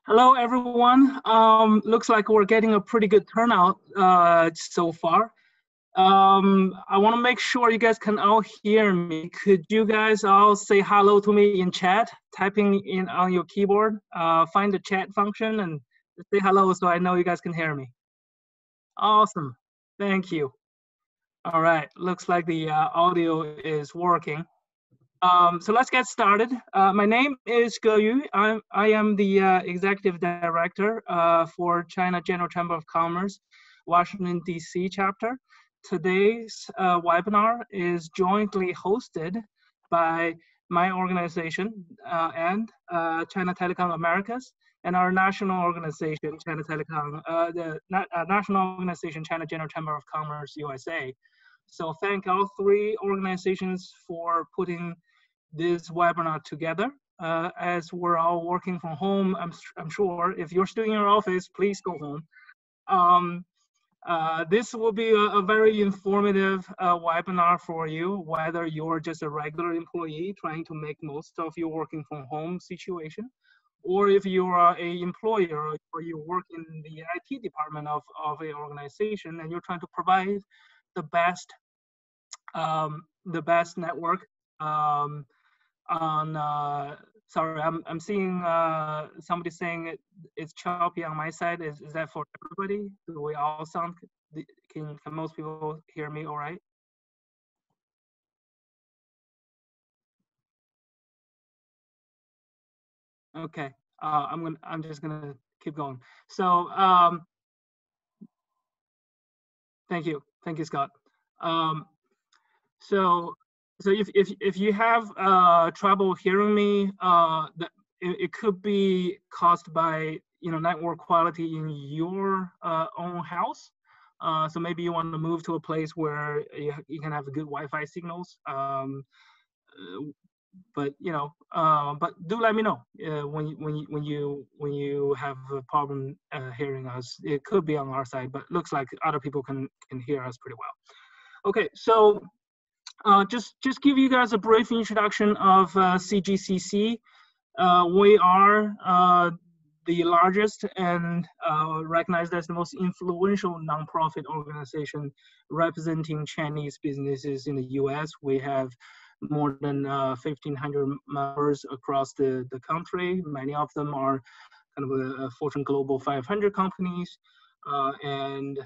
Hello, everyone. Looks like we're getting a pretty good turnout so far. I want to make sure you guys can all hear me. Could you guys all say hello to me in chat, typing in on your keyboard? Find the chat function and say hello so I know you guys can hear me. Awesome. Thank you. All right. Looks like the audio is working. So let's get started. My name is Ge Yu. I am the Executive Director for China General Chamber of Commerce, Washington, D.C. chapter. Today's webinar is jointly hosted by my organization and China Telecom Americas and our national organization, China Telecom, the national organization, China General Chamber of Commerce, USA. So thank all three organizations for putting this webinar together. As we're all working from home, I'm sure if you're still in your office, please go home. This will be a very informative webinar for you, whether you're just a regular employee trying to make most of your working from home situation, or if you are a employer or you work in the IT department of an organization and you're trying to provide the best network sorry, I'm seeing somebody saying it's choppy on my side. Is that for everybody? Do we all sound, can most people hear me all right? Okay, I'm just gonna keep going. So thank you, Scott. So if you have trouble hearing me, it could be caused by network quality in your own house. So maybe you want to move to a place where you can have good Wi-Fi signals. But but do let me know when you have a problem hearing us. It could be on our side, but looks like other people can hear us pretty well. Okay, so just give you guys a brief introduction of CGCC. We are the largest and recognized as the most influential nonprofit organization representing Chinese businesses in the US. We have more than 1,500 members across the country. Many of them are kind of a Fortune Global 500 companies, and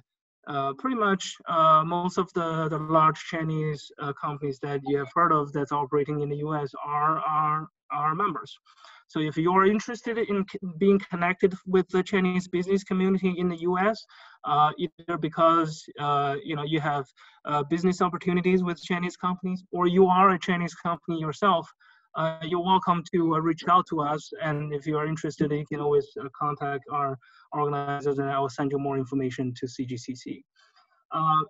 pretty much most of the large Chinese companies that you have heard of that's operating in the US are our members. So if you're interested in being connected with the Chinese business community in the US, either because you have business opportunities with Chinese companies, or you are a Chinese company yourself, you're welcome to reach out to us. And if you are interested, you can always contact our organizers, and I will send you more information to CGCC.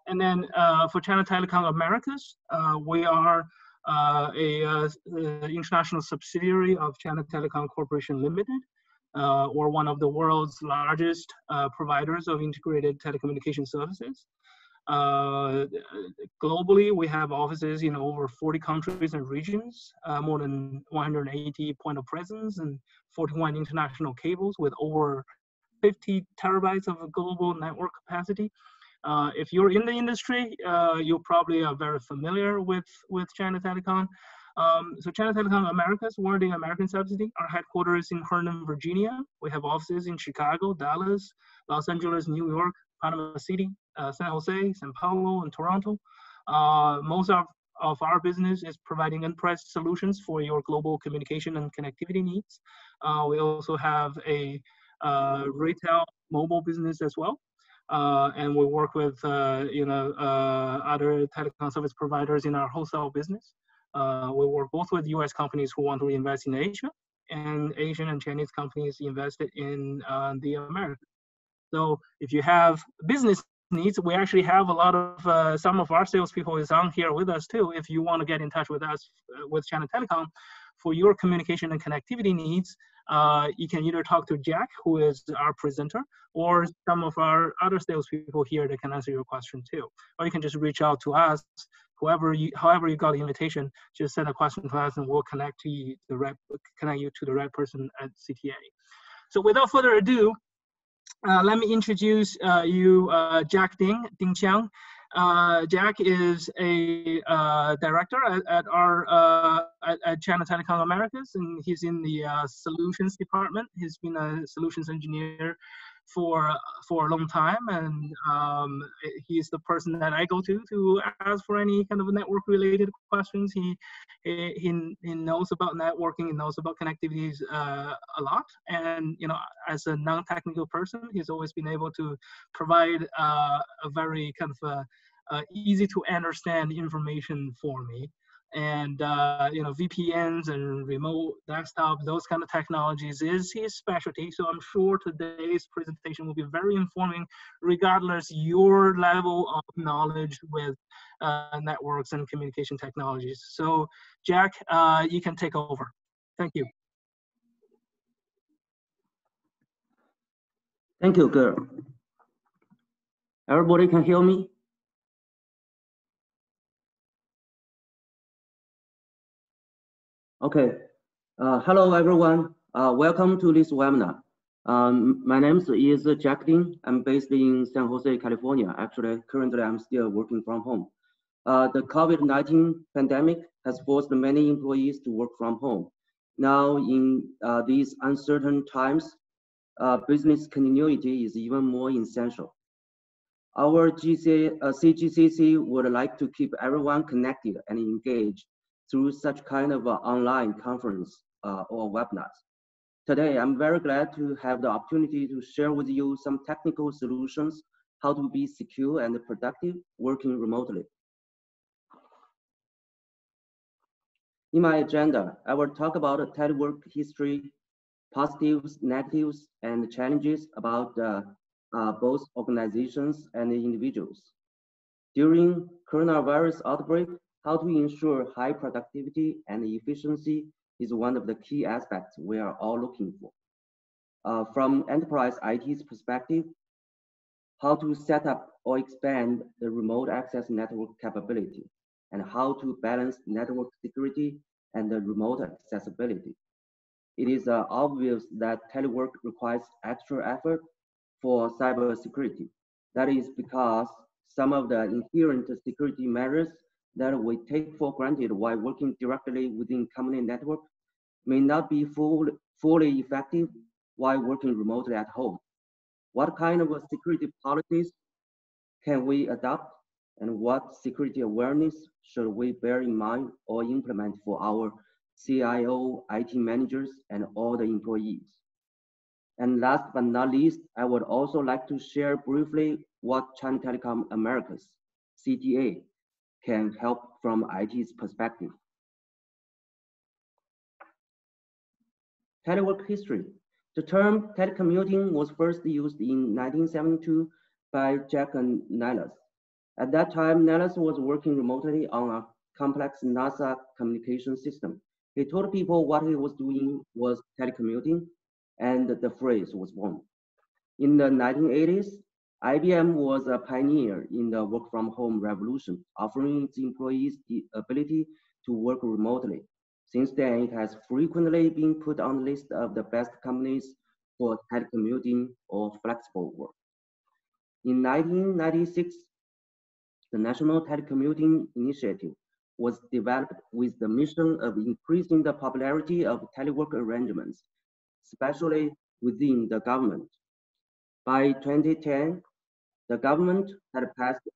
And then for China Telecom Americas, we are a international subsidiary of China Telecom Corporation Limited. We're one of the world's largest providers of integrated telecommunication services. Globally, we have offices in over 40 countries and regions, more than 180 point of presence, and 41 international cables with over 50 terabytes of global network capacity. If you're in the industry, you probably are very familiar with China Telecom. So China Telecom Americas, we're the American subsidiary. Our headquarters in Herndon, Virginia. We have offices in Chicago, Dallas, Los Angeles, New York, Panama City, San Jose, Sao Paulo, and Toronto. Most of our business is providing enterprise solutions for your global communication and connectivity needs. We also have a retail mobile business as well. And we work with other telecom service providers in our wholesale business. We work both with US companies who want to invest in Asia, and Asian and Chinese companies invested in the Americas. So if you have business needs, we actually have a lot of, some of our salespeople is on here with us too. If you want to get in touch with us with China Telecom for your communication and connectivity needs, you can either talk to Jack, who is our presenter, or some of our other salespeople here that can answer your question too. Or you can just reach out to us, however you got the invitation, just send a question to us and we'll connect you to the right person at CTA. So without further ado, let me introduce you Jack Ding Chiang. Jack is a director at China Telecom Americas, and he's in the solutions department. He's been a solutions engineer for a long time, and he's the person that I go to ask for any kind of network related questions. He knows about networking, he knows about connectivities a lot, and as a non-technical person, he's always been able to provide a very kind of easy to understand information for me. And VPNs and remote desktop, those kind of technologies is his specialty. So I'm sure today's presentation will be very informing, regardless your level of knowledge with networks and communication technologies. So Jack, you can take over. Thank you. Thank you, Ger. Everybody can hear me? Okay. Hello, everyone. Welcome to this webinar. My name is Jack Ding. I'm based in San Jose, California. Actually, currently, I'm still working from home. The COVID-19 pandemic has forced many employees to work from home. Now, in these uncertain times, business continuity is even more essential. Our CGCC would like to keep everyone connected and engaged through such kind of online conference or webinars. Today, I'm very glad to have the opportunity to share with you some technical solutions, how to be secure and productive working remotely. In my agenda, I will talk about telework history, positives, negatives, and challenges about both organizations and individuals. During coronavirus outbreak, how to ensure high productivity and efficiency is one of the key aspects we are all looking for. From enterprise IT's perspective, how to set up or expand the remote access network capability, and how to balance network security and the remote accessibility. It is obvious that telework requires extra effort for cybersecurity. That is because some of the inherent security measures that we take for granted while working directly within company network may not be fully effective while working remotely at home. What kind of security policies can we adopt, and what security awareness should we bear in mind or implement for our CIO, IT managers, and all the employees? And last but not least, I would also like to share briefly what China Telecom Americas, CTA, can help from IT's perspective. Telework history. The term telecommuting was first used in 1972 by Jack and Niles. At that time, Niles was working remotely on a complex NASA communication system. He told people what he was doing was telecommuting, and the phrase was born. In the 1980s, IBM was a pioneer in the work from home revolution, offering its employees the ability to work remotely. Since then, it has frequently been put on the list of the best companies for telecommuting or flexible work. In 1996, the National Telecommuting Initiative was developed with the mission of increasing the popularity of telework arrangements, especially within the government. By 2010, the government had passed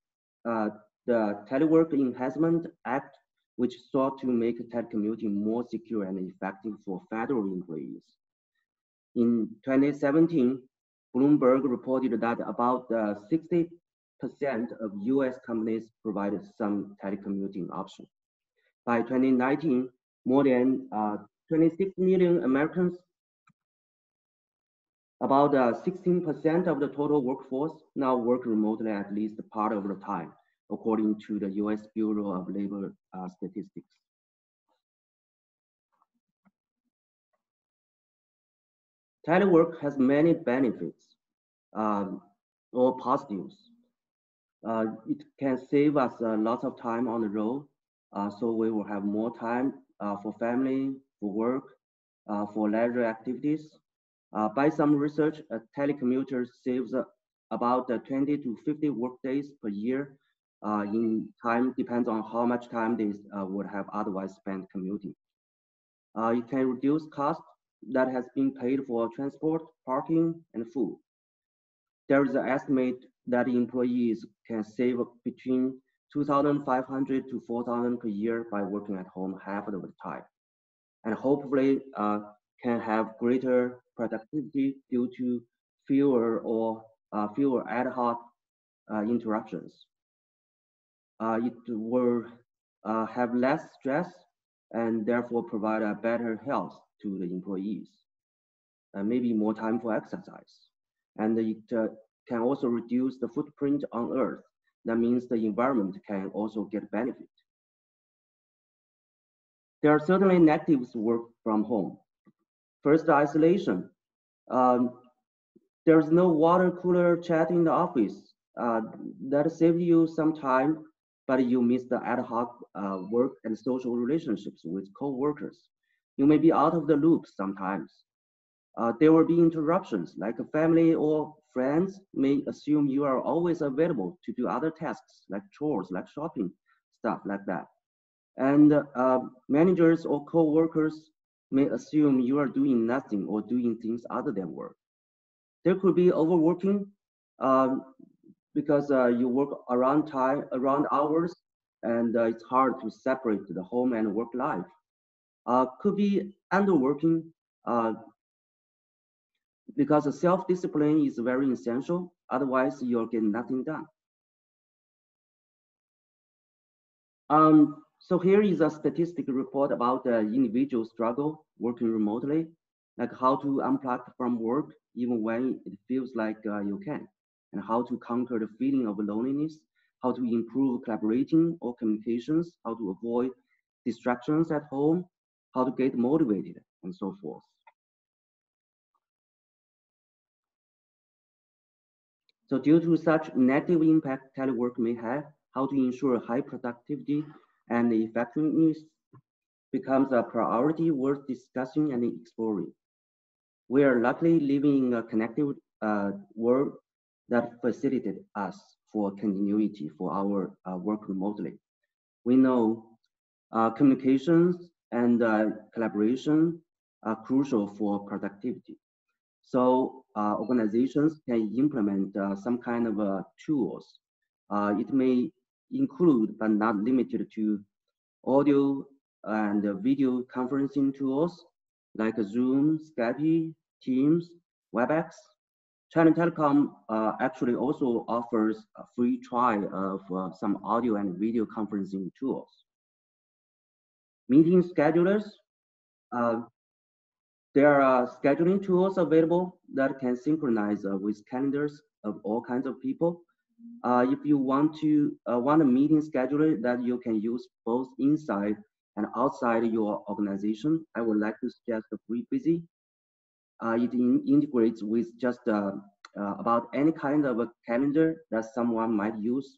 the Telework Enhancement Act, which sought to make telecommuting more secure and effective for federal employees. In 2017, Bloomberg reported that about 60% of US companies provided some telecommuting option. By 2019, more than 26 million Americans, about 16% of the total workforce, now work remotely at least part of the time, according to the US Bureau of Labor Statistics. Telework has many benefits or positives. It can save us lots of time on the road, so we will have more time for family, for work, for leisure activities. By some research, a telecommuter saves about 20 to 50 workdays per year in time, depends on how much time they would have otherwise spent commuting. It can reduce costs that has been paid for transport, parking, and food. There is an estimate that employees can save between 2,500 to 4,000 per year by working at home half of the time, and hopefully can have greater productivity due to fewer ad hoc interruptions. It will have less stress and therefore provide a better health to the employees, and maybe more time for exercise. And it can also reduce the footprint on Earth. That means the environment can also get benefit. There are certainly negatives to work from home. First, the isolation. There's no water cooler chat in the office. That saves you some time, but you miss the ad hoc work and social relationships with co-workers. You may be out of the loop sometimes. There will be interruptions, like a family or friends may assume you are always available to do other tasks, like chores, like shopping, stuff like that. And managers or co-workers may assume you are doing nothing or doing things other than work. There could be overworking because you work around hours, and it's hard to separate the home and work life. Could be underworking because self-discipline is very essential. Otherwise, you'll get nothing done. So here is a statistic report about the individual struggle working remotely, like how to unplug from work even when it feels like you can, and how to conquer the feeling of loneliness, how to improve collaborating or communications, how to avoid distractions at home, how to get motivated, and so forth. So due to such negative impact telework may have, how to ensure high productivity and effectiveness becomes a priority worth discussing and exploring. We are luckily living in a connected world that facilitated us for continuity for our work remotely. We know communications and collaboration are crucial for productivity. So organizations can implement some kind of tools. It may include, but not limited to, audio and video conferencing tools like Zoom, Skype, Teams, WebEx. China Telecom actually also offers a free trial of some audio and video conferencing tools. Meeting schedulers. There are scheduling tools available that can synchronize with calendars of all kinds of people. If you want a meeting scheduler that you can use both inside and outside your organization, I would like to suggest FreeBusy. It integrates with just about any kind of a calendar that someone might use.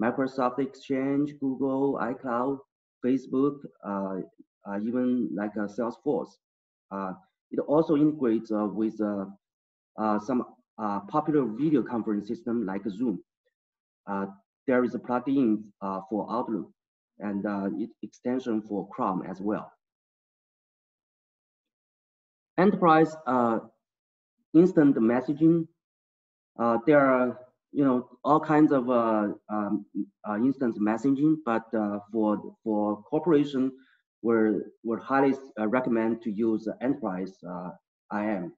Microsoft Exchange, Google, iCloud, Facebook, even like Salesforce. It also integrates with some popular video conference system like Zoom. There is a plugin for Outlook and extension for Chrome as well. Enterprise instant messaging. There are all kinds of instant messaging, but for corporation, we're highly recommend to use enterprise IM.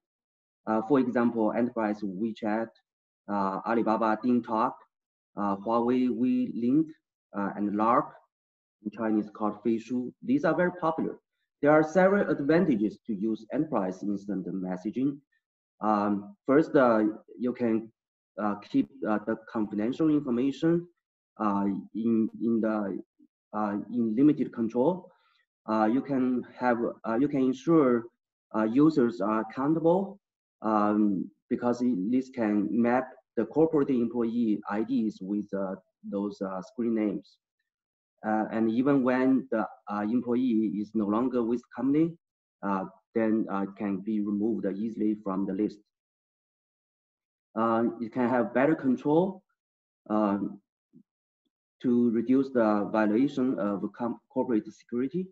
For example, enterprise WeChat, Alibaba DingTalk, Huawei WeLink, and Lark, in Chinese called Feishu. These are very popular. There are several advantages to use enterprise instant messaging. First, you can keep the confidential information in limited control. You can ensure users are accountable because this can map the corporate employee IDs with those screen names. And even when the employee is no longer with the company, then it can be removed easily from the list. It can have better control to reduce the violation of corporate security.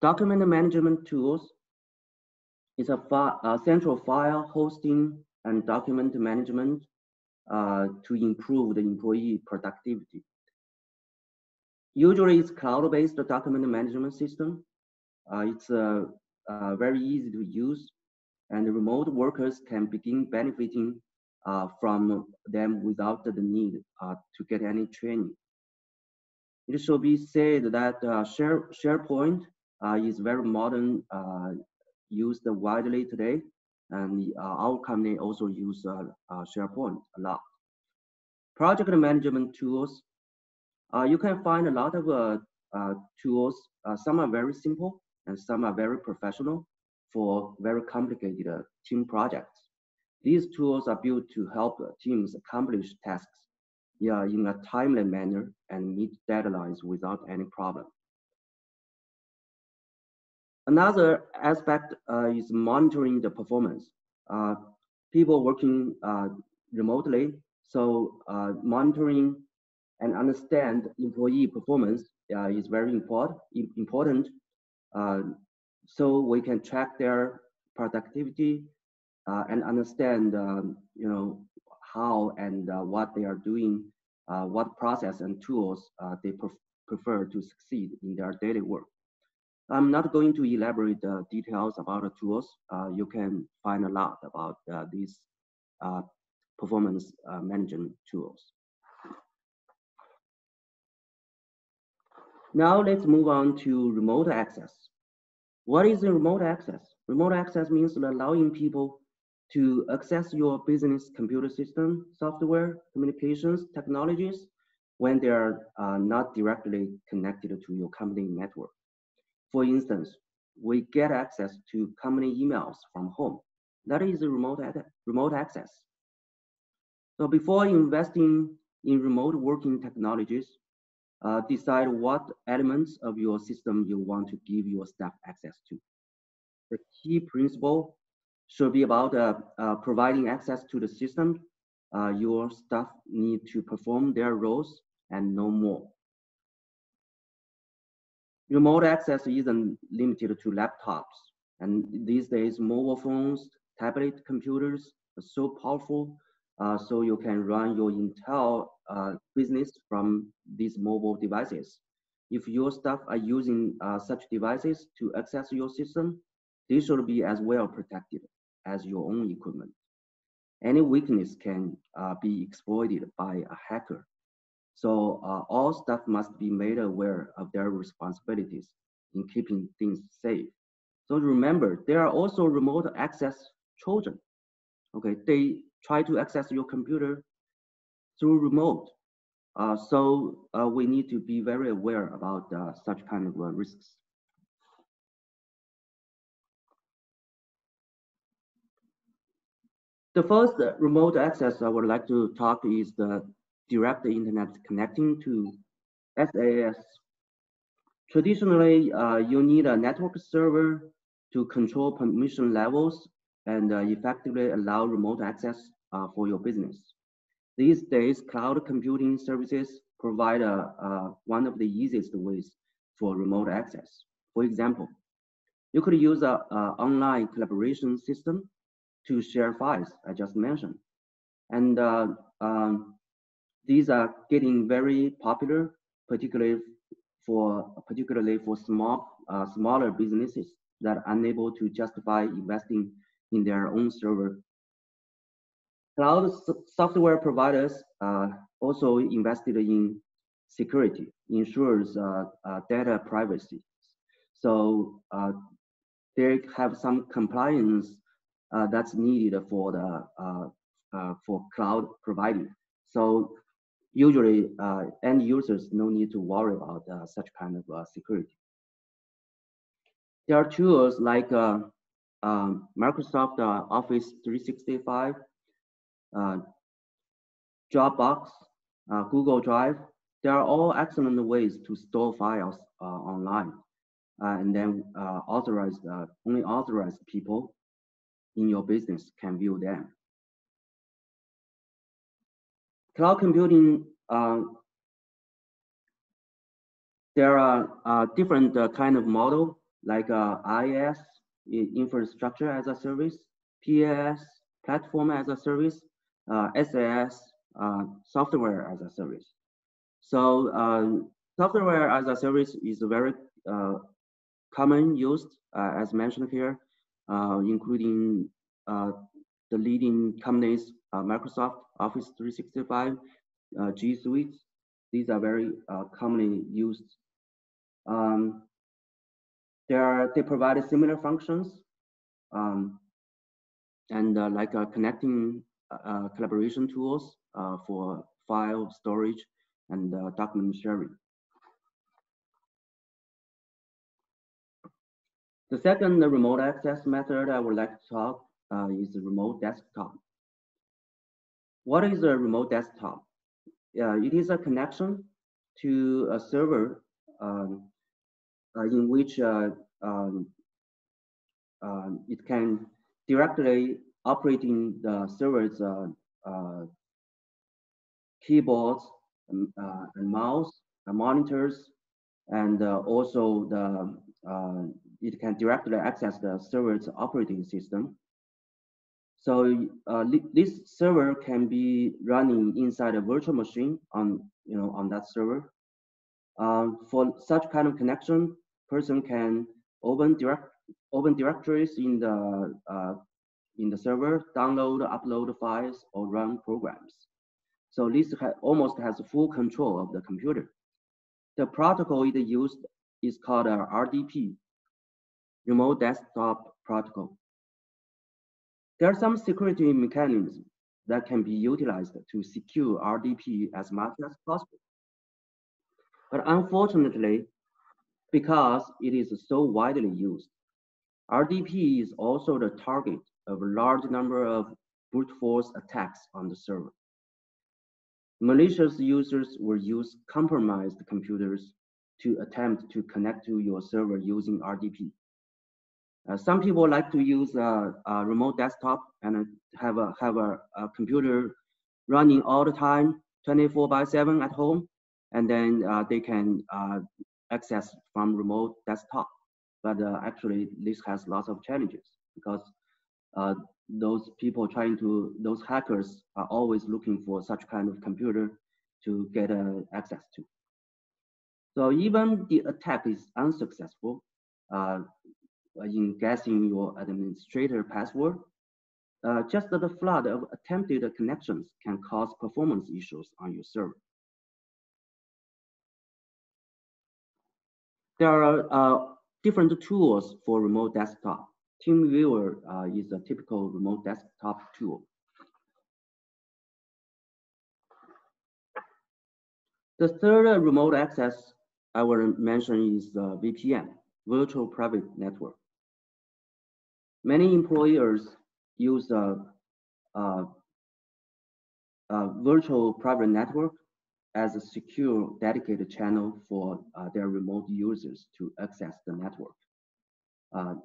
Document management tools is a central file hosting and document management to improve the employee productivity. Usually it's cloud-based document management system. It's very easy to use, and remote workers can begin benefiting from them without the need to get any training. It should be said that SharePoint is very modern, used widely today, and our company also use SharePoint a lot. Project management tools, you can find a lot of tools. Some are very simple and some are very professional for very complicated team projects. These tools are built to help teams accomplish tasks in a timely manner and meet deadlines without any problem. Another aspect is monitoring the performance. People working remotely, so monitoring and understand employee performance is very important. So we can track their productivity and understand, how and what they are doing, what process and tools they prefer to succeed in their daily work. I'm not going to elaborate the details about the tools. You can find a lot about these performance management tools. Now let's move on to remote access. What is remote access? Remote access means allowing people to access your business computer system, software, communications, technologies when they are not directly connected to your company network. For instance, we get access to company emails from home. That is a remote access. So before investing in remote working technologies, decide what elements of your system you want to give your staff access to. The key principle should be about providing access to the system. Your staff need to perform their roles and no more. Remote access isn't limited to laptops, and these days mobile phones, tablet computers are so powerful, so you can run your entire business from these mobile devices. If your staff are using such devices to access your system, they should be as well protected as your own equipment. Any weakness can be exploited by a hacker. So all staff must be made aware of their responsibilities in keeping things safe. So remember, there are also remote access Trojan. Okay, they try to access your computer through remote. So we need to be very aware about such kind of risks. The first remote access I would like to talk is the direct internet connecting to SaaS. Traditionally, you need a network server to control permission levels and effectively allow remote access for your business. These days, cloud computing services provide one of the easiest ways for remote access. For example, you could use an online collaboration system to share files I just mentioned. And these are getting very popular, particularly for smaller businesses that are unable to justify investing in their own server. Cloud software providers also invested in security, ensures data privacy. So they have some compliance that's needed for the for cloud providing. So usually end users no need to worry about such kind of security. There are tools like Microsoft Office 365, Dropbox, Google Drive. They are all excellent ways to store files online, and then only authorized people in your business can view them. Cloud computing, there are different kind of model like IaaS, infrastructure as a service, PaaS, platform as a service, SaaS, software as a service. So software as a service is very common used, as mentioned here, including the leading companies, Microsoft Office 365, G Suite. These are very commonly used. They provide similar functions and like connecting collaboration tools for file storage and document sharing. The second remote access method I would like to talk is the remote desktop. What is a remote desktop? It is a connection to a server in which it can directly operating the server's keyboards and mouse, monitors, and also it can directly access the server's operating system. So this server can be running inside a virtual machine on that server. For such kind of connection, person can open directories in the server, download, upload files, or run programs. So this almost has full control of the computer. The protocol it used is called RDP, Remote Desktop Protocol. There are some security mechanisms that can be utilized to secure RDP as much as possible. But unfortunately, because it is so widely used, RDP is also the target of a large number of brute force attacks on the server. Malicious users will use compromised computers to attempt to connect to your server using RDP. Some people like to use a remote desktop and have a computer running all the time, 24/7 at home, and then they can access from remote desktop. But actually, this has lots of challenges because those hackers are always looking for such kind of computer to get access to. So even the attack is unsuccessful in guessing your administrator password, just the flood of attempted connections can cause performance issues on your server. There are different tools for remote desktop. TeamViewer is a typical remote desktop tool. The third remote access I will mention is VPN, Virtual Private Network. Many employers use virtual private network as a secure dedicated channel for their remote users to access the network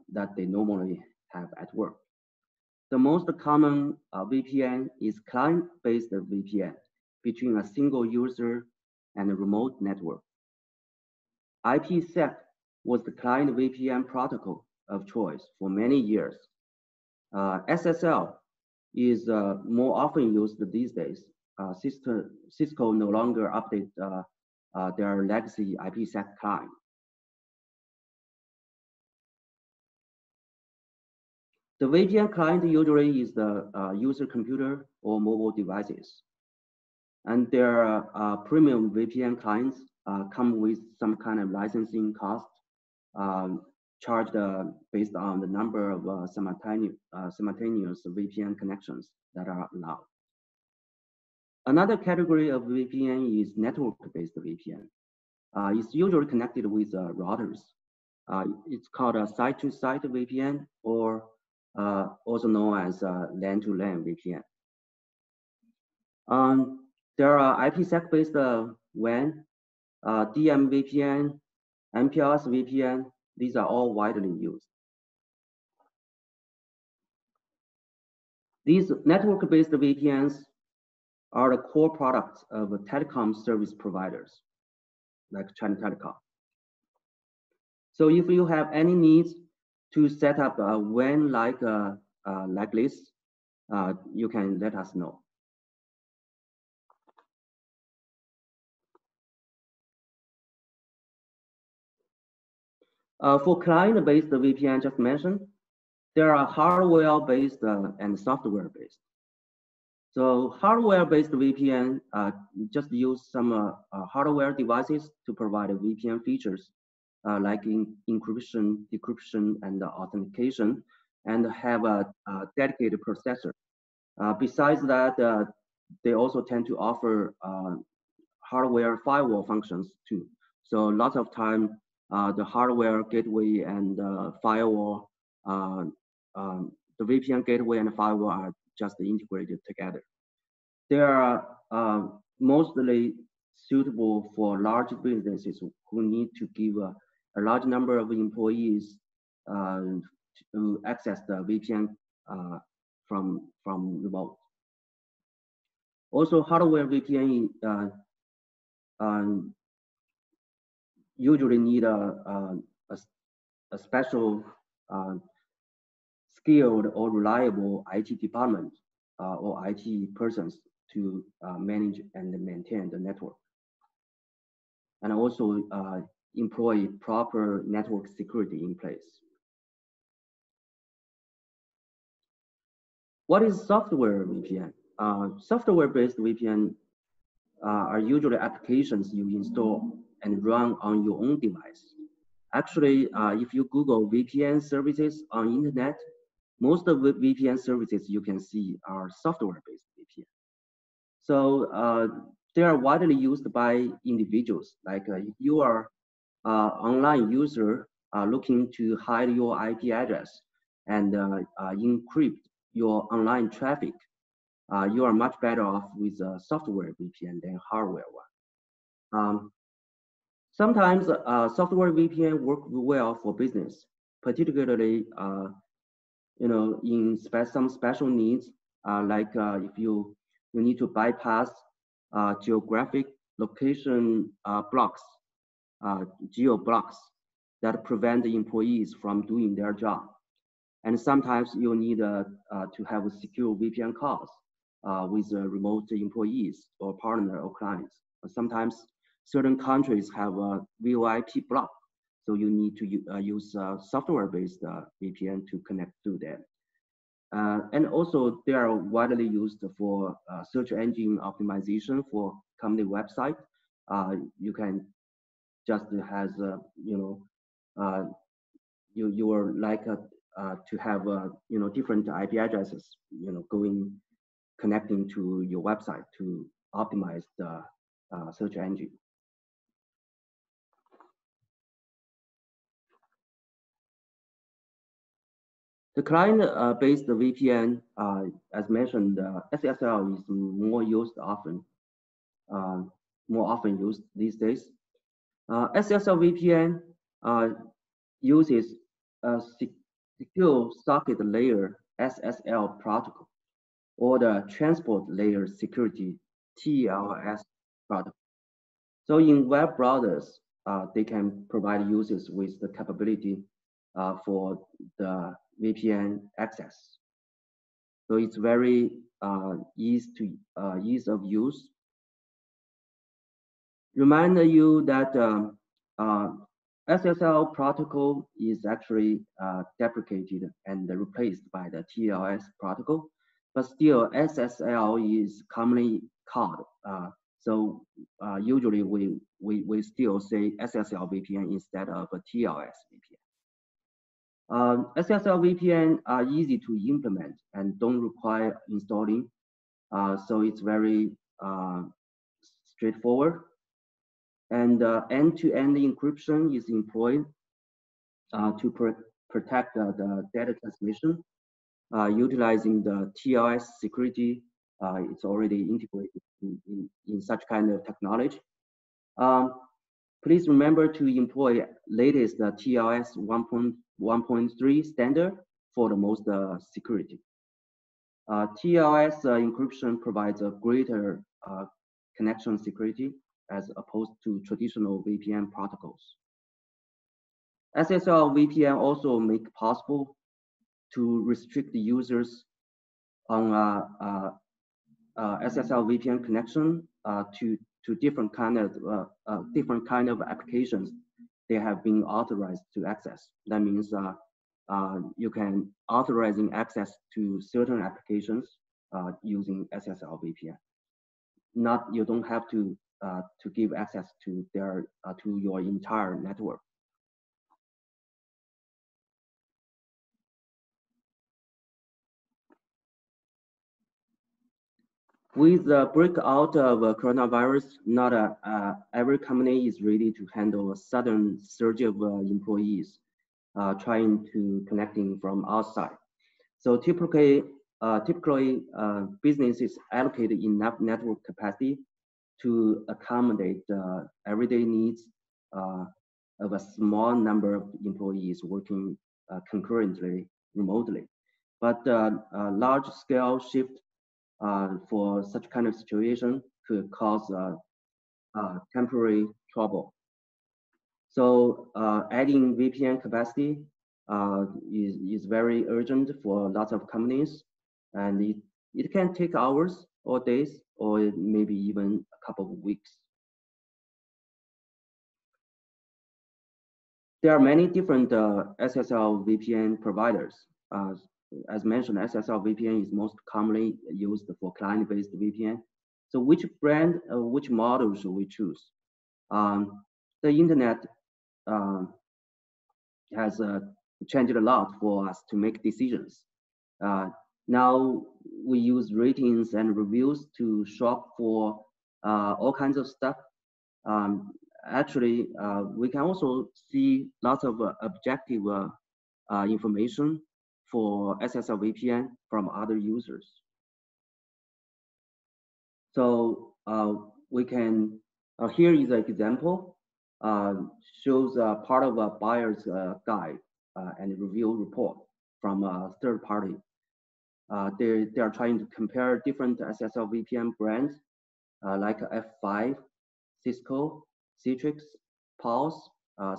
that they normally have at work. The most common VPN is client-based VPN between a single user and a remote network. IPsec was the client VPN protocol of choice for many years. SSL is more often used these days. Cisco no longer update their legacy IPsec client. The VPN client usually is the user computer or mobile devices. And their premium VPN clients come with some kind of licensing cost charged based on the number of simultaneous VPN connections that are allowed. Another category of VPN is network-based VPN. It's usually connected with routers. It's called a site-to-site VPN, or also known as LAN-to-LAN VPN. There are IPsec-based WAN, DM VPN, MPLS VPN. These are all widely used. These network-based VPNs are the core products of telecom service providers, like China Telecom. So if you have any needs to set up a WAN like this, you can let us know. For client-based VPN, just mentioned, there are hardware-based and software-based. So hardware-based VPN just use some hardware devices to provide VPN features like encryption, decryption, and authentication, and have a dedicated processor. Besides that, they also tend to offer hardware firewall functions too. So lots of time, the hardware gateway and firewall, the VPN gateway and the firewall are just integrated together. They are mostly suitable for large businesses who need to give a large number of employees to access the VPN from remote. Also, hardware VPN usually need a special skilled or reliable IT department or IT persons to manage and maintain the network, and also employ proper network security in place. What is software VPN? Software-based VPN are usually applications you install and run on your own device. Actually, if you Google VPN services on internet, most of the VPN services you can see are software-based VPN. So they are widely used by individuals. Like if you are an online user looking to hide your IP address and encrypt your online traffic, you are much better off with a software VPN than hardware one. Sometimes software VPN work well for business, particularly in some special needs, like if you need to bypass geographic location blocks, geo blocks that prevent the employees from doing their job. And sometimes you need to have a secure VPN calls with remote employees or partner or clients. Sometimes certain countries have a VoIP block, so you need to use software-based VPN to connect to them. And also, they are widely used for search engine optimization for company website. You can just has you are like to have different IP addresses connecting to your website to optimize the search engine. The client-based VPN, as mentioned, SSL is more often used these days. SSL VPN uses a secure socket layer SSL protocol, or the transport layer security TLS protocol. So in web browsers, they can provide users with the capability for the VPN access. So it's very ease of use. Remind you that SSL protocol is actually deprecated and replaced by the TLS protocol, but still SSL is commonly called. So usually we still say SSL VPN instead of a TLS VPN. SSL VPN are easy to implement and don't require installing, so it's very straightforward. And end-to-end encryption is employed. to protect the data transmission, utilizing the TLS security. It's already integrated in such kind of technology. Please remember to employ latest TLS 1.3 standard for the most security. TLS encryption provides a greater connection security as opposed to traditional VPN protocols. SSL VPN also make possible to restrict the users on SSL VPN connection to different kind of applications they have been authorized to access. That means you can authorizing access to certain applications using SSL VPN. You don't have to give access to your entire network. With the breakout of coronavirus, not every company is ready to handle a sudden surge of employees trying to connecting from outside. So typically businesses allocate enough network capacity to accommodate everyday needs of a small number of employees working concurrently remotely. But a large-scale shift for such kind of situation could cause temporary trouble. So adding VPN capacity is very urgent for lots of companies, and it can take hours or days or maybe even a couple of weeks. There are many different SSL VPN providers. As mentioned, SSL VPN is most commonly used for client-based VPN. So which brand, which model should we choose? The internet has changed a lot for us to make decisions. Now we use ratings and reviews to shop for all kinds of stuff. Actually, we can also see lots of objective information for SSL VPN from other users. So we can, here is an example, shows part of a buyer's guide and review report from a third party. They are trying to compare different SSL VPN brands like F5, Cisco, Citrix, Pulse,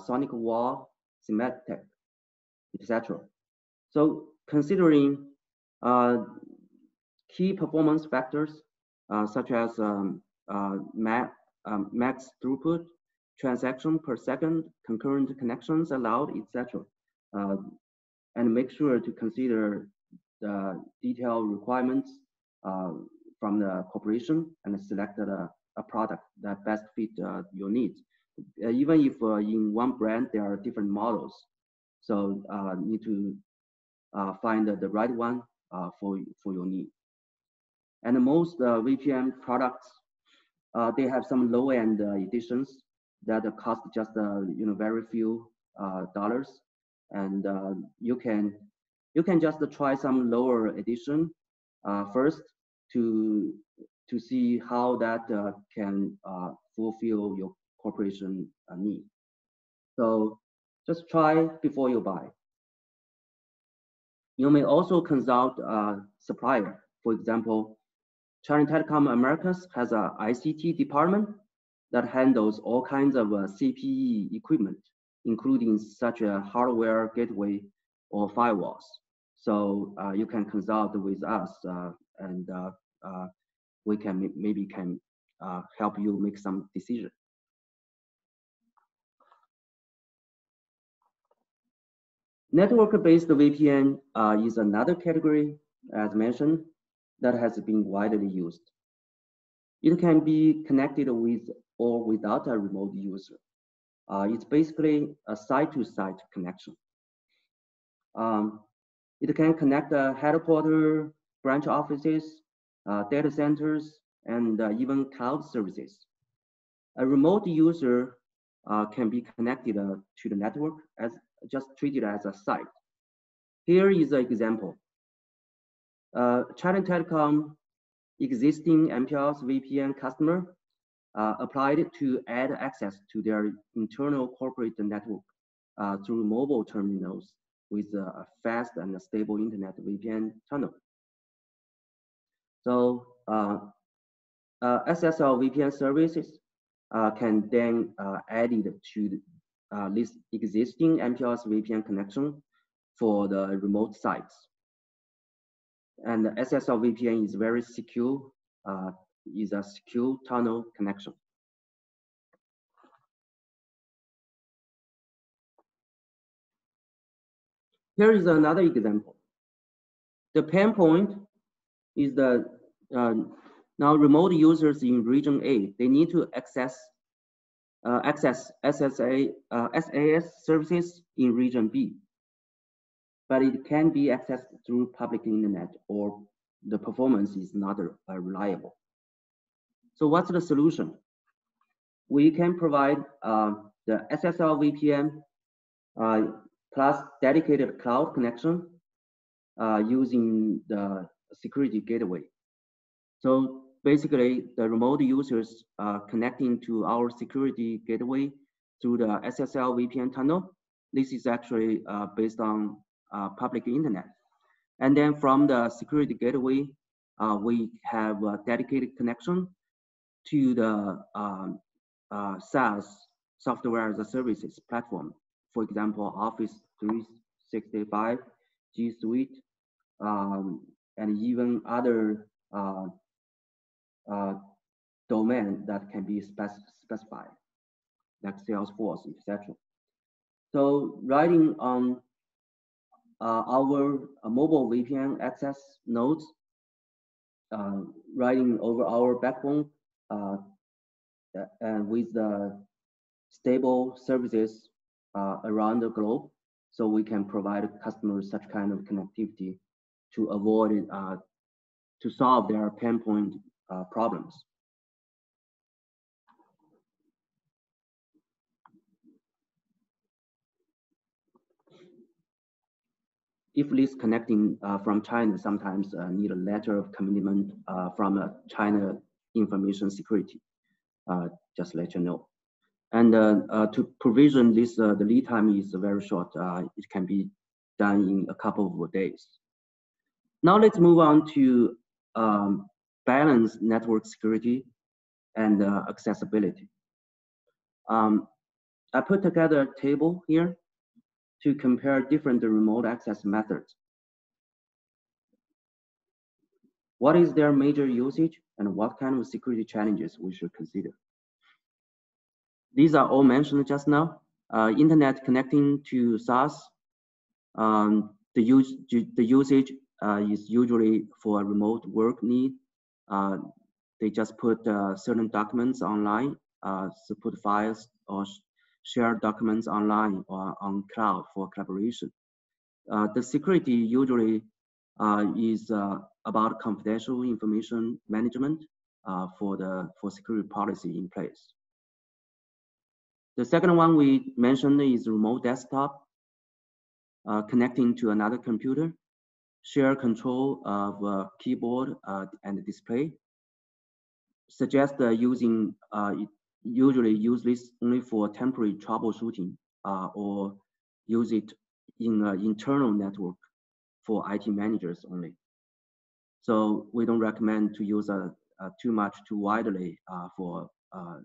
Sonic Wall, Symantec, etc. So considering key performance factors such as max throughput, transaction per second, concurrent connections allowed, etc. And make sure to consider the detailed requirements from the corporation and select a product that best fit your needs. Even if in one brand there are different models, so need to find the right one for your need. And most VPN products, they have some low-end editions that cost just very few dollars, and you can just try some lower edition first to see how that can fulfill your corporation need. So just try before you buy. You may also consult a supplier. For example, China Telecom Americas has an ICT department that handles all kinds of CPE equipment, including such a hardware, gateway, or firewalls. So you can consult with us, and we can maybe help you make some decision. Network-based VPN is another category, as mentioned, that has been widely used. It can be connected with or without a remote user. It's basically a site-to-site connection. It can connect headquarters, branch offices, data centers, and even cloud services. A remote user can be connected to the network just treat it as a site. Here is an example. China Telecom existing MPLS VPN customer applied to add access to their internal corporate network through mobile terminals with a fast and a stable internet VPN tunnel. So SSL VPN services can then added to this existing MPLS VPN connection for the remote sites. And the SSL VPN is very secure, is a secure tunnel connection. Here is another example. The pain point is the now remote users in region A, they need to access SAS services in region B, but it can be accessed through public internet or the performance is not reliable. So what's the solution? We can provide the SSL VPN plus dedicated cloud connection using the security gateway. So basically, the remote users connecting to our security gateway through the SSL VPN tunnel. This is actually based on public internet. And then from the security gateway, we have a dedicated connection to the SaaS, software as a services platform. For example, Office 365, G Suite, and even other domain that can be specified, like Salesforce, etc. So writing on our mobile VPN access nodes, writing over our backbone, and with the stable services around the globe, so we can provide customers such kind of connectivity to avoid to solve their pain point problems. If this connecting from China, sometimes need a letter of commitment from China Information Security, just let you know. And to provision this, the lead time is very short. It can be done in a couple of days. Now let's move on to balance network security and accessibility. I put together a table here to compare different remote access methods. What is their major usage and what kind of security challenges we should consider? These are all mentioned just now. Internet connecting to SaaS, the usage is usually for a remote work need. They just put certain documents online, so put files or share documents online or on cloud for collaboration. The security usually is about confidential information management for security policy in place. The second one we mentioned is remote desktop, connecting to another computer, share control of keyboard and display. Suggest using usually use this only for temporary troubleshooting or use it in an internal network for IT managers only. So we don't recommend to use too widely for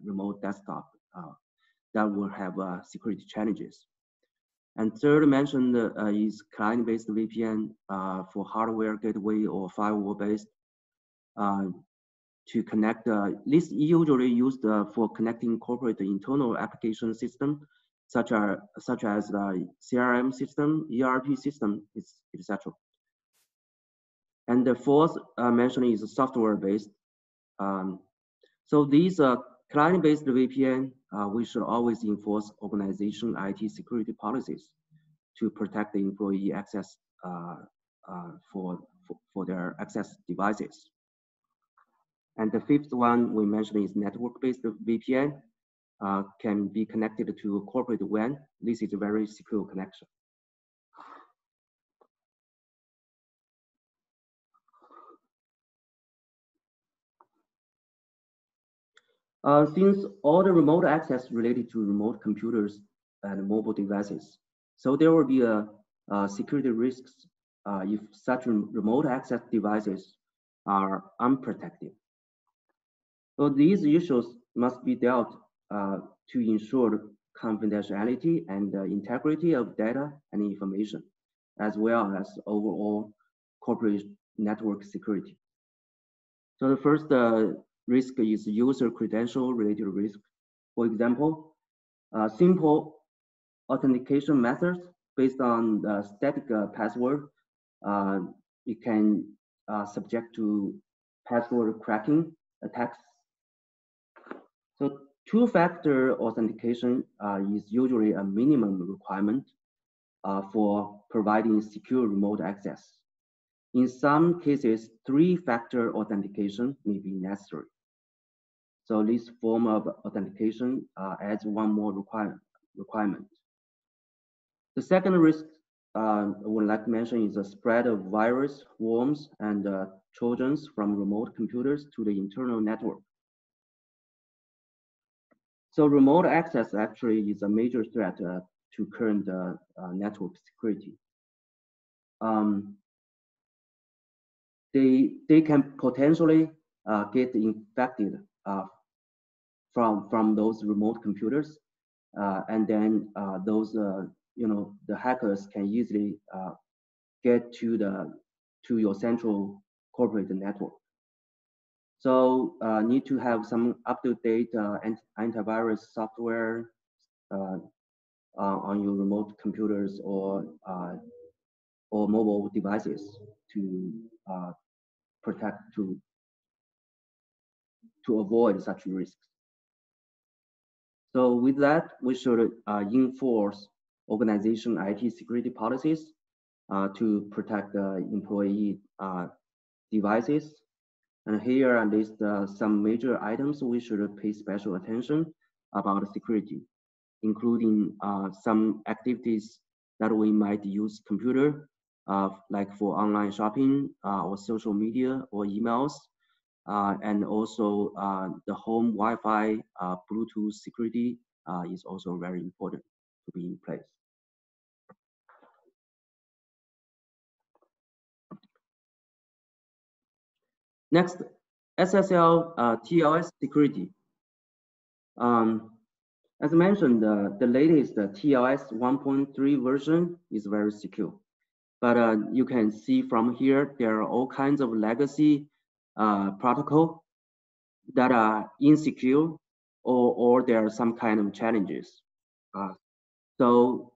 remote desktop. That will have security challenges. And third mentioned is client-based VPN for hardware gateway or firewall-based to connect. This usually used for connecting corporate internal application system, such as the CRM system, ERP system, etc. And the fourth mention is software-based. So these client-based VPN, we should always enforce organization IT security policies to protect the employee access for their access devices. And the fifth one we mentioned is network-based VPN. can be connected to a corporate WAN. This is a very secure connection. Since all the remote access related to remote computers and mobile devices, so there will be a security risks if such remote access devices are unprotected. So these issues must be dealt to ensure confidentiality and integrity of data and information, as well as overall corporate network security. So the first risk is user credential related risk. For example, simple authentication methods based on the static password, it can subject to password cracking attacks. So two-factor authentication is usually a minimum requirement for providing secure remote access. In some cases, three-factor authentication may be necessary. So this form of authentication adds one more requirement. The second risk I would like to mention is the spread of virus, worms, and trojans from remote computers to the internal network. So remote access actually is a major threat to current network security. They can potentially get infected from those remote computers, and then those the hackers can easily get to your central corporate network. So need to have some up-to-date antivirus software on your remote computers or mobile devices to protect to avoid such risks. So with that, we should enforce organization IT security policies to protect the employee devices. And here I list some major items we should pay special attention about security, including some activities that we might use computer, like for online shopping or social media or emails, and also the home Wi-Fi, Bluetooth security is also very important to be in place. Next, SSL TLS security. As mentioned, the latest TLS 1.3 version is very secure. But you can see from here, there are all kinds of legacy protocol that are insecure or there are some kind of challenges. So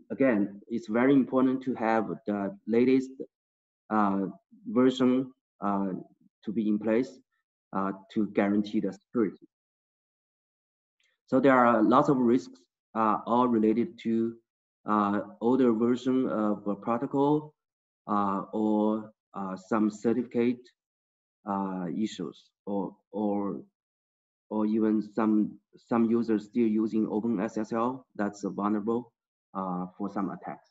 again, it's very important to have the latest version to be in place to guarantee the security. So there are lots of risks all related to older version of a protocol or some certificate issues or even some users still using OpenSSL that's vulnerable for some attacks.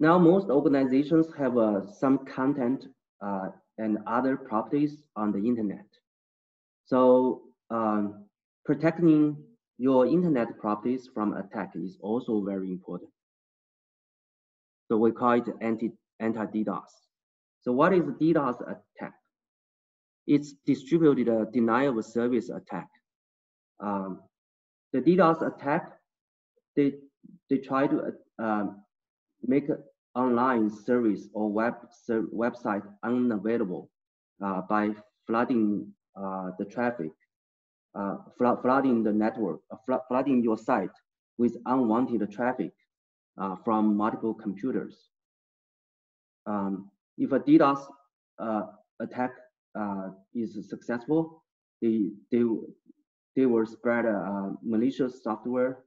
Now, most organizations have some content and other properties on the internet. So protecting your internet properties from attack is also very important. So we call it anti-DDoS. So what is DDoS attack? It's distributed denial of service attack. The DDoS attack, they try to make an online service or website unavailable by flooding the traffic, flooding the network, flooding your site with unwanted traffic from multiple computers. If a DDoS attack is successful, they will spread malicious software.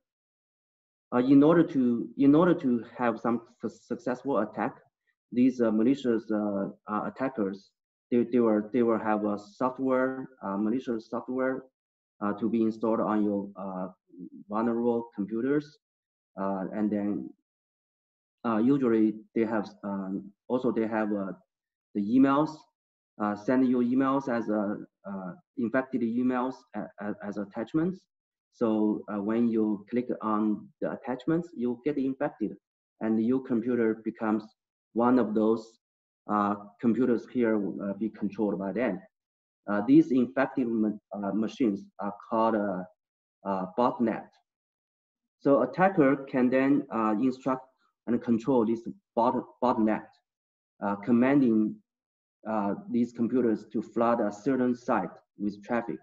In order to have some successful attack, these malicious attackers, they will have a software, malicious software to be installed on your vulnerable computers, and then usually they have also they have the emails, send you emails as infected emails as attachments. So when you click on the attachments, you get infected, and your computer becomes one of those computers here will be controlled by them. These infected machines are called botnet. So attacker can then instruct and control this botnet, commanding these computers to flood a certain site with traffic.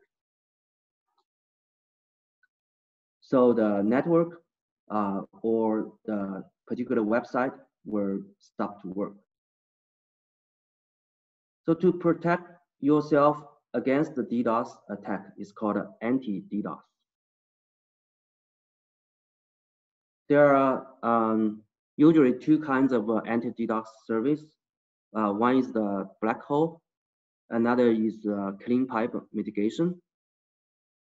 So the network or the particular website will stop to work. So to protect yourself against the DDoS attack is called anti-DDoS. There are usually two kinds of anti-DDoS service. One is the black hole, another is clean pipe mitigation.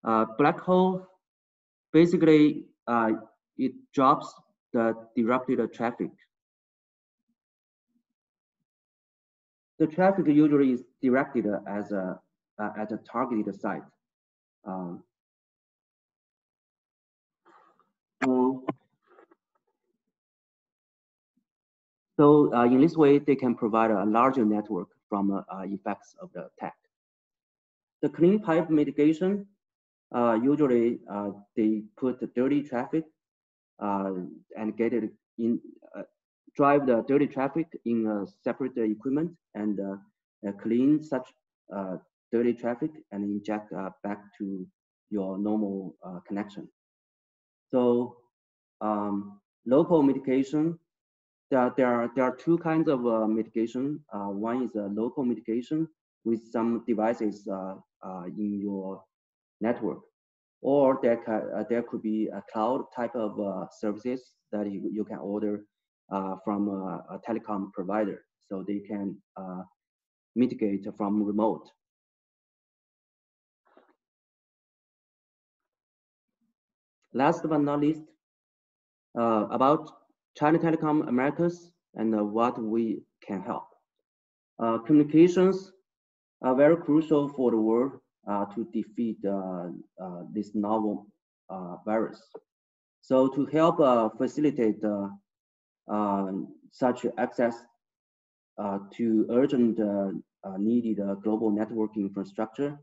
Black hole, basically, it drops the disrupted traffic. The traffic usually is directed as at a targeted site. So in this way, they can provide a larger network from effects of the attack. The clean pipe mitigation, usually they put the dirty traffic and get it in, drive the dirty traffic in separate equipment and clean such dirty traffic and inject back to your normal connection. So local mitigation, there are two kinds of mitigation. One is local mitigation with some devices in your network, or there could be a cloud type of services that you can order from a telecom provider, so they can mitigate from remote. Last but not least, about China Telecom Americas and what we can help. Communications are very crucial for the world to defeat this novel virus. So to help facilitate such access to urgent needed global network infrastructure,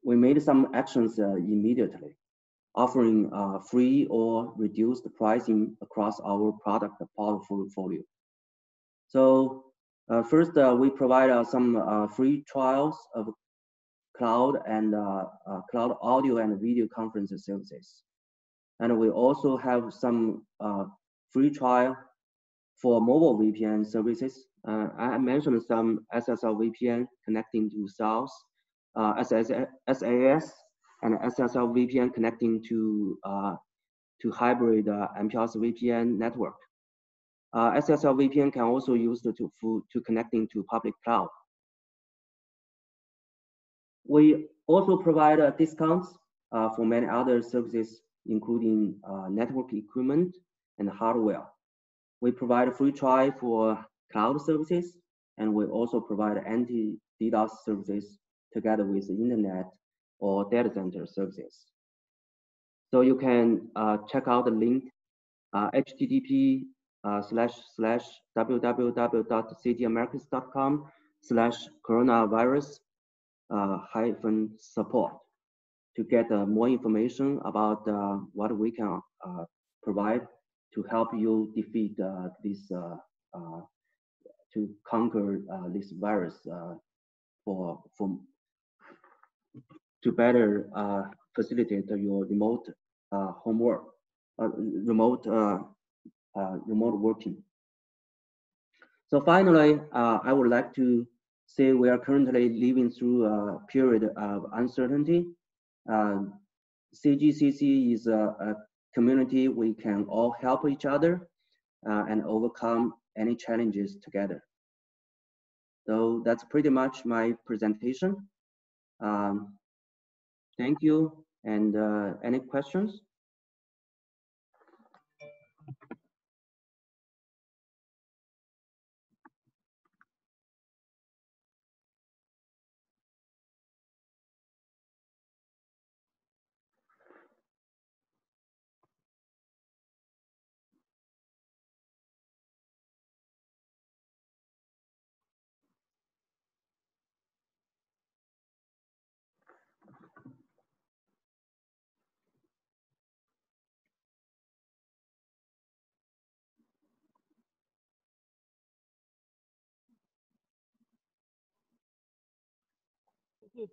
we made some actions immediately, offering free or reduced pricing across our product portfolio. So first, we provide some free trials of cloud and cloud audio and video conference services. And we also have some free trial for mobile VPN services. I mentioned some SSL VPN connecting to SaaS, SAS, and SSL VPN connecting to hybrid MPLS VPN network. SSL VPN can also use to connecting to public cloud. We also provide discounts for many other services, including network equipment and hardware. We provide a free trial for cloud services, and we also provide anti-DDoS services together with the internet or data center services. So you can check out the link, http://www.cgamericas.com/coronavirus-support to get more information about what we can provide to help you defeat this, to conquer this virus to better facilitate your remote homework, remote working. So finally, I would like to say we are currently living through a period of uncertainty. CGCC is a community we can all help each other. and overcome any challenges together. So that's pretty much my presentation. Thank you. And any questions?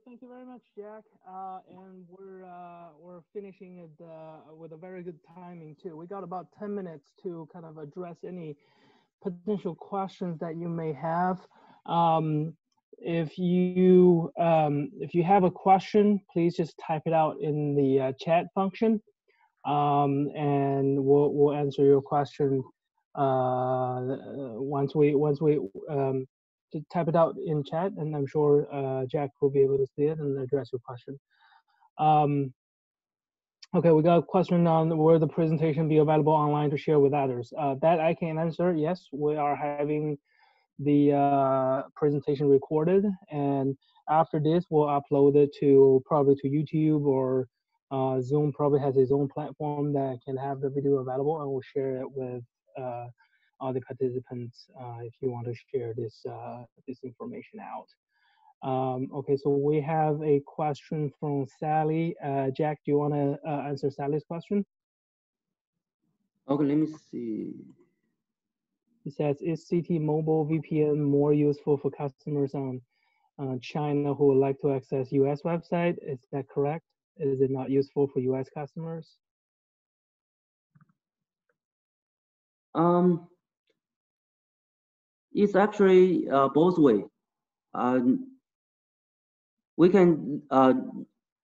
Thank you very much, Jack. And we're finishing it with a very good timing too. We got about 10 minutes to kind of address any potential questions that you may have. If you have a question, please just type it out in the chat function, and we'll answer your question once we to type it out in chat, and I'm sure Jack will be able to see it and address your question. Okay, we got a question on will the presentation be available online to share with others? That I can answer. Yes, we are having the presentation recorded, and after this, we'll upload it to probably to YouTube, or Zoom probably has its own platform that can have the video available, and we'll share it with all the participants if you want to share this this information out. Okay, so we have a question from Sally. Jack, do you want to answer Sally's question? Okay, let me see. It says, is CT Mobile VPN more useful for customers on China who would like to access US website? Is that correct? Is it not useful for US customers? It's actually both ways. We can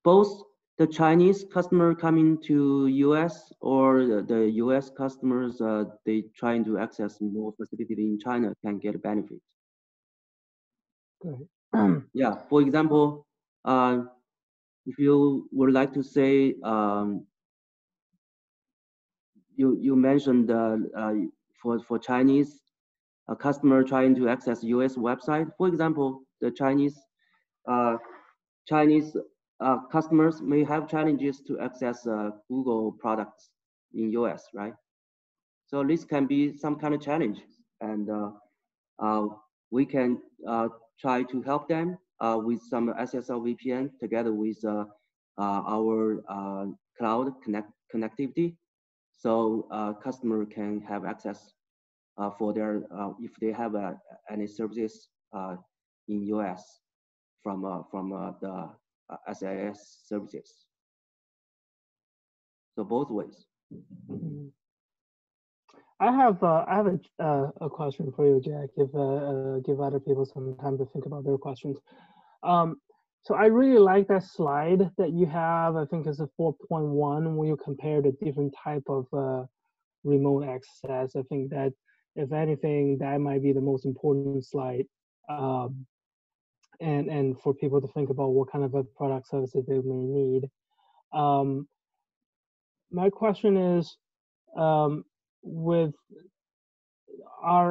both the Chinese customer coming to US or the US customers they trying to access more facility in China can get a benefit. Good. Yeah, for example, if you would like to say you mentioned for Chinese a customer trying to access US website, for example, the Chinese customers may have challenges to access Google products in US, right? So this can be some kind of challenge, and we can try to help them with some SSL VPN together with our cloud connectivity, so customer can have access for their if they have any services in US from the SIS services. So both ways. I have a question for you, Jack. Give other people some time to think about their questions. So I really like that slide that you have. I think it's a 4.1 where you compare the different type of remote access. I think that if anything, that might be the most important slide, and for people to think about what kind of a product services they may need. My question is, are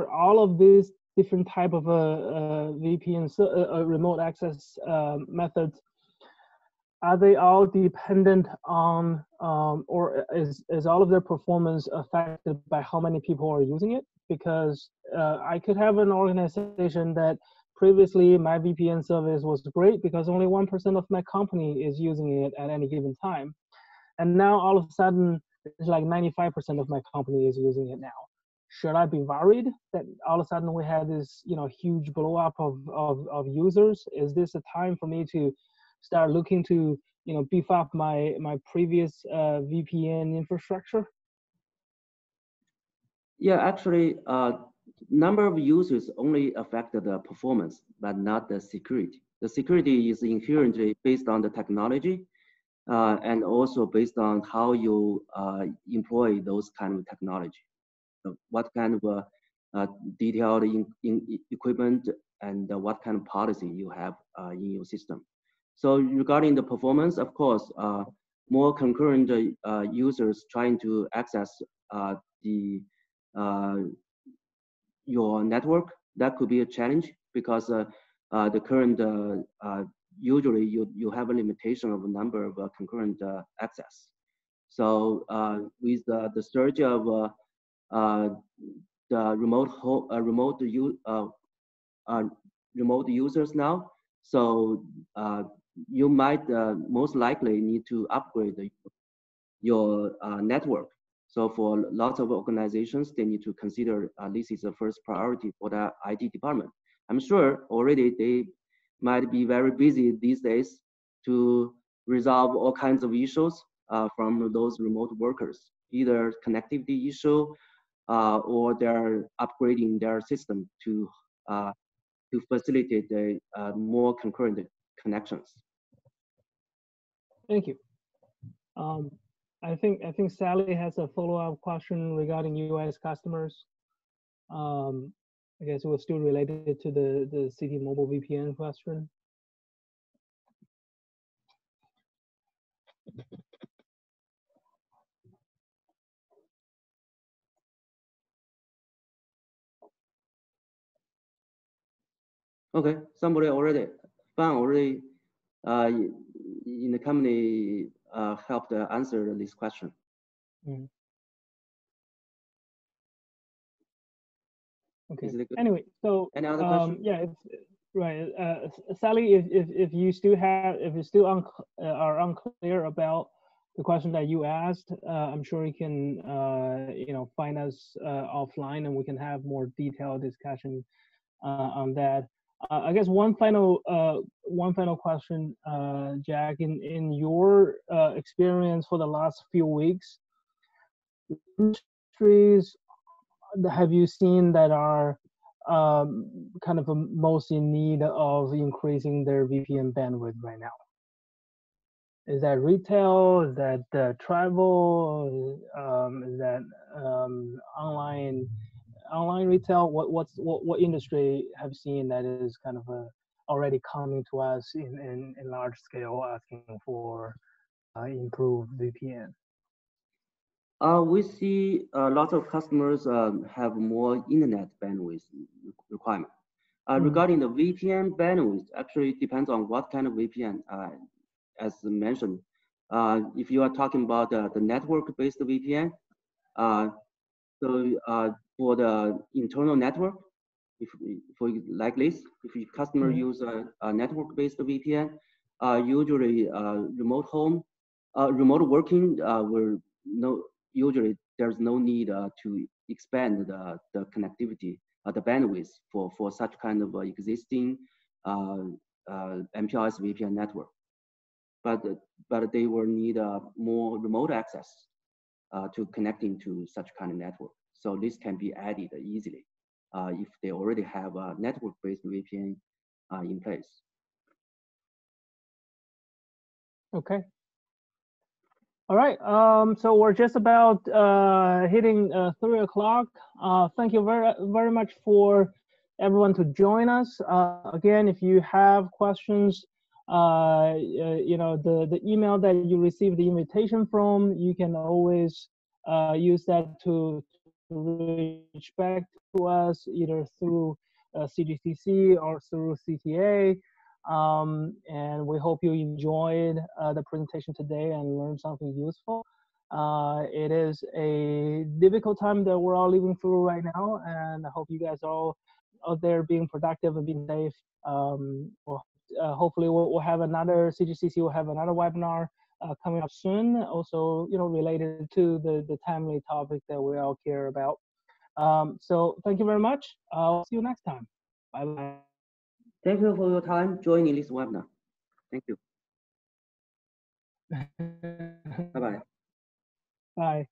all of these different type of VPN remote access methods, are they all dependent on, or is all of their performance affected by how many people are using it? Because I could have an organization that previously my VPN service was great because only 1% of my company is using it at any given time. And now all of a sudden, it's like 95% of my company is using it now. Should I be worried that all of a sudden we have this, huge blow up of users? Is this a time for me to start looking to, beef up my previous VPN infrastructure? Yeah, actually, number of users only affect the performance, but not the security. The security is inherently based on the technology, and also based on how you employ those kind of technology. what kind of detailed equipment and what kind of policy you have in your system. So regarding the performance, of course, more concurrent users trying to access your network, that could be a challenge because the current usually you have a limitation of a number of concurrent access. So with the surge of the remote users now, so you might most likely need to upgrade your network. So for lots of organizations, they need to consider this is the first priority for the IT department. I'm sure already they might be very busy these days to resolve all kinds of issues from those remote workers, either connectivity issue or they're upgrading their system to facilitate the more concurrent connections. Thank you. I think Sally has a follow-up question regarding US customers. I guess it was still related to the City Mobile VPN question. Okay, somebody already, Fan already in the company helped answer this question. Mm. Okay. Anyway, so any other question? Yeah, it's, right. Sally, if you still have, if you still are unclear about the question that you asked, I'm sure you can find us offline and we can have more detailed discussion on that. I guess one final question, Jack, in your experience for the last few weeks, industries have you seen that are kind of most in need of increasing their VPN bandwidth right now? Is that retail? Is that travel? Is that online retail? What industry have you seen that is kind of already coming to us in large scale asking for improved VPN? We see lots of customers have more internet bandwidth requirement. Regarding the VPN bandwidth, actually it depends on what kind of VPN. As mentioned, if you are talking about the network-based VPN, so for the internal network, for like this, if your customer use a network-based VPN, usually remote working will usually there's no need to expand the connectivity, the bandwidth for such kind of existing MPLS VPN network. But they will need more remote access to connecting to such kind of network. So this can be added easily if they already have a network-based VPN in place. Okay. All right, so we're just about hitting 3 o'clock. Thank you very much for everyone to join us. Again, if you have questions, the email that you received the invitation from, you can always use that to reach back to us either through CGCC or through CTA. And we hope you enjoyed the presentation today and learned something useful. It is a difficult time that we're all living through right now, and I hope you guys are all out there being productive and being safe. Hopefully we'll have another, CGCC will have another webinar coming up soon, also related to the timely topic that we all care about. So thank you very much. I'll see you next time. Bye-bye. Thank you for your time joining this webinar. Thank you. Bye-bye. Bye.